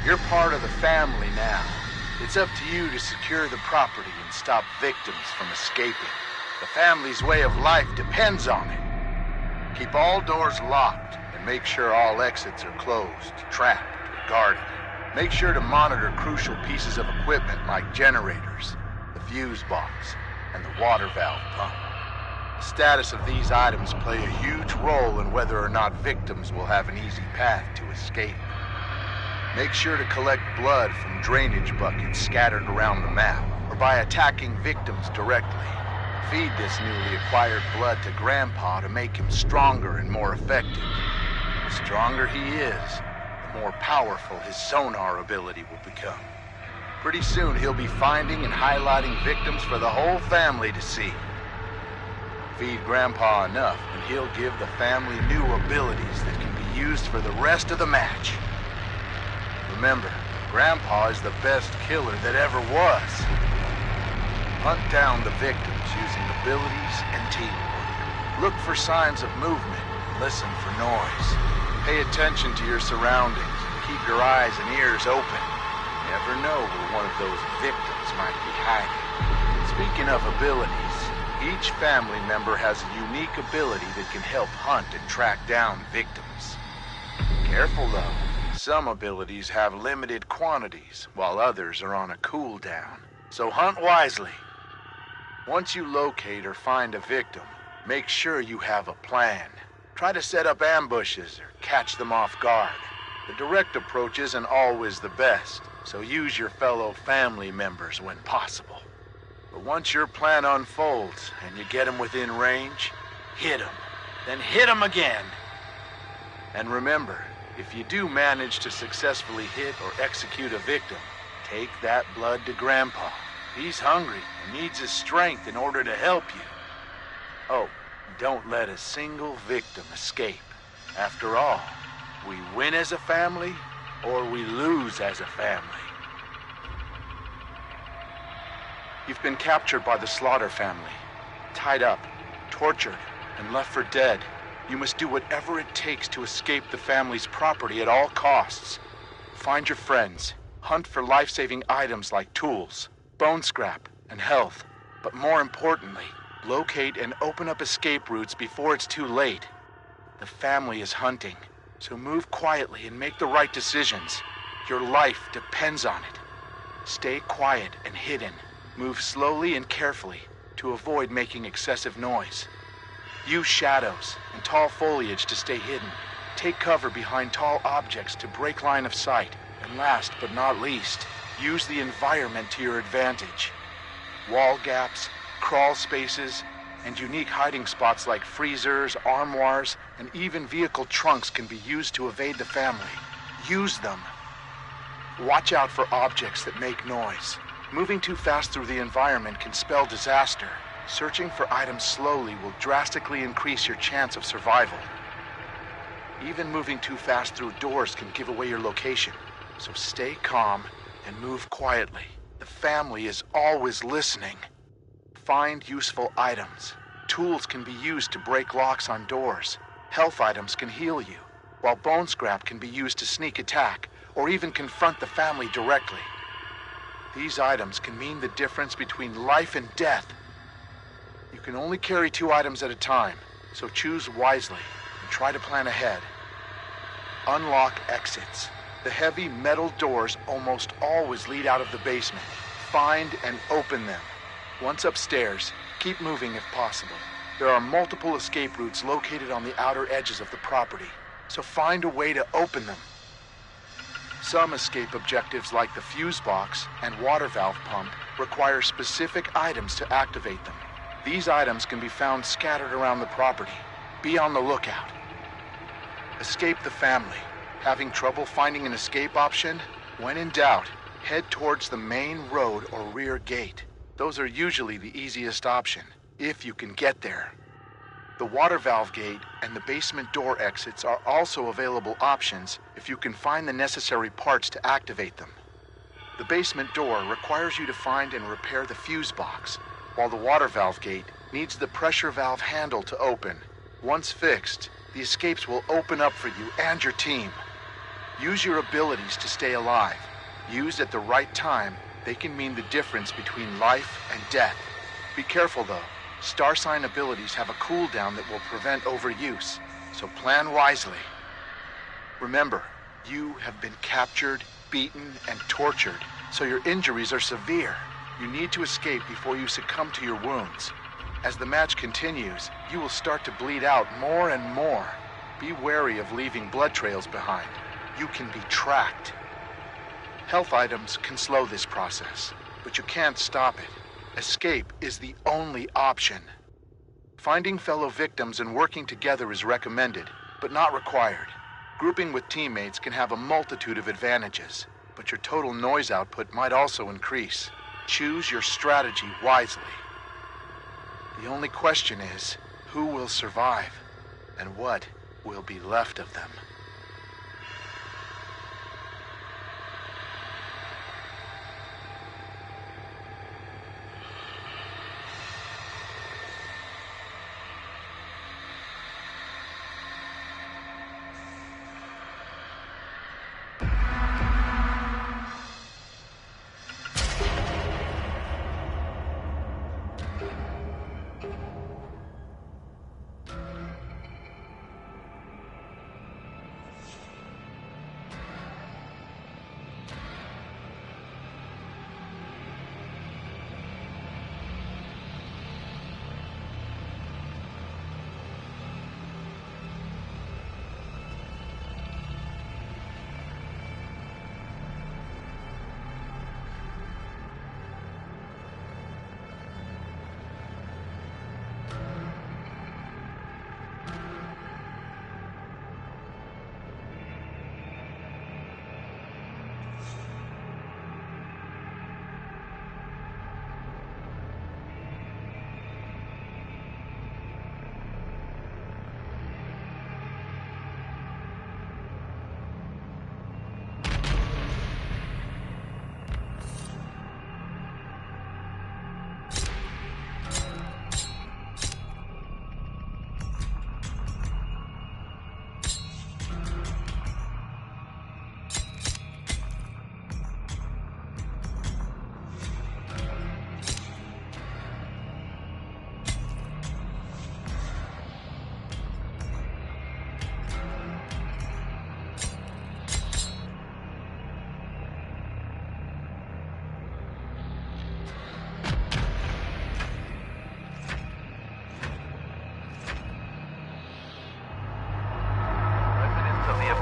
You're part of the family now. It's up to you to secure the property and stop victims from escaping. The family's way of life depends on it. Keep all doors locked and make sure all exits are closed, trapped, or guarded. Make sure to monitor crucial pieces of equipment like generators, the fuse box, and the water valve pump. The status of these items play a huge role in whether or not victims will have an easy path to escape. Make sure to collect blood from drainage buckets scattered around the map, or by attacking victims directly. Feed this newly acquired blood to Grandpa to make him stronger and more effective. The stronger he is, the more powerful his sonar ability will become. Pretty soon he'll be finding and highlighting victims for the whole family to see. Feed Grandpa enough, and he'll give the family new abilities that can be used for the rest of the match. Remember, Grandpa is the best killer that ever was. Hunt down the victims using abilities and teamwork. Look for signs of movement and listen for noise. Pay attention to your surroundings and keep your eyes and ears open. You never know where one of those victims might be hiding. Speaking of abilities, each family member has a unique ability that can help hunt and track down victims. Careful though, some abilities have limited quantities, while others are on a cooldown. So hunt wisely. Once you locate or find a victim, make sure you have a plan. Try to set up ambushes or catch them off guard. The direct approach isn't always the best, so use your fellow family members when possible. But once your plan unfolds and you get them within range, hit them. Then hit them again. And remember, if you do manage to successfully hit or execute a victim, take that blood to Grandpa. He's hungry and needs his strength in order to help you. Oh, don't let a single victim escape. After all, we win as a family or we lose as a family. You've been captured by the Slaughter family, tied up, tortured, and left for dead. You must do whatever it takes to escape the family's property at all costs. Find your friends, hunt for life-saving items like tools, bone scrap, and health. But more importantly, locate and open up escape routes before it's too late. The family is hunting, so move quietly and make the right decisions. Your life depends on it. Stay quiet and hidden. Move slowly and carefully to avoid making excessive noise. Use shadows and tall foliage to stay hidden. Take cover behind tall objects to break line of sight. And last but not least, use the environment to your advantage. Wall gaps, crawl spaces, and unique hiding spots like freezers, armoires, and even vehicle trunks can be used to evade the family. Use them. Watch out for objects that make noise. Moving too fast through the environment can spell disaster. Searching for items slowly will drastically increase your chance of survival. Even moving too fast through doors can give away your location, so stay calm and move quietly. The family is always listening. Find useful items. Tools can be used to break locks on doors. Health items can heal you, while bone scrap can be used to sneak attack or even confront the family directly. These items can mean the difference between life and death. You can only carry 2 items at a time, so choose wisely and try to plan ahead. Unlock exits. The heavy metal doors almost always lead out of the basement. Find and open them. Once upstairs, keep moving if possible. There are multiple escape routes located on the outer edges of the property, so find a way to open them. Some escape objectives like the fuse box and water valve pump require specific items to activate them. These items can be found scattered around the property. Be on the lookout. Escape the family. Having trouble finding an escape option? When in doubt, head towards the main road or rear gate. Those are usually the easiest option, if you can get there. The water valve gate and the basement door exits are also available options if you can find the necessary parts to activate them. The basement door requires you to find and repair the fuse box, while the water valve gate needs the pressure valve handle to open. Once fixed, the escapes will open up for you and your team. Use your abilities to stay alive. Used at the right time, they can mean the difference between life and death. Be careful though. Star sign abilities have a cooldown that will prevent overuse, so plan wisely. Remember, you have been captured, beaten, and tortured, so your injuries are severe. You need to escape before you succumb to your wounds. As the match continues, you will start to bleed out more and more. Be wary of leaving blood trails behind. You can be tracked. Health items can slow this process, but you can't stop it. Escape is the only option. Finding fellow victims and working together is recommended, but not required. Grouping with teammates can have a multitude of advantages, but your total noise output might also increase. Choose your strategy wisely. The only question is, who will survive, and what will be left of them?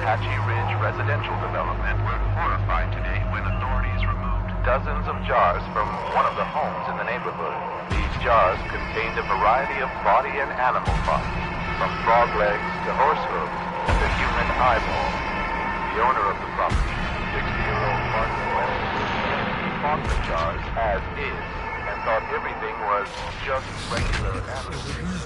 Apache Ridge residential development were horrified today when authorities removed dozens of jars from one of the homes in the neighborhood. These jars contained a variety of body and animal parts, from frog legs to horse hooves to human eyeballs. The owner of the property, 60-year-old Martin West, bought the jars as is and thought everything was just regular animals.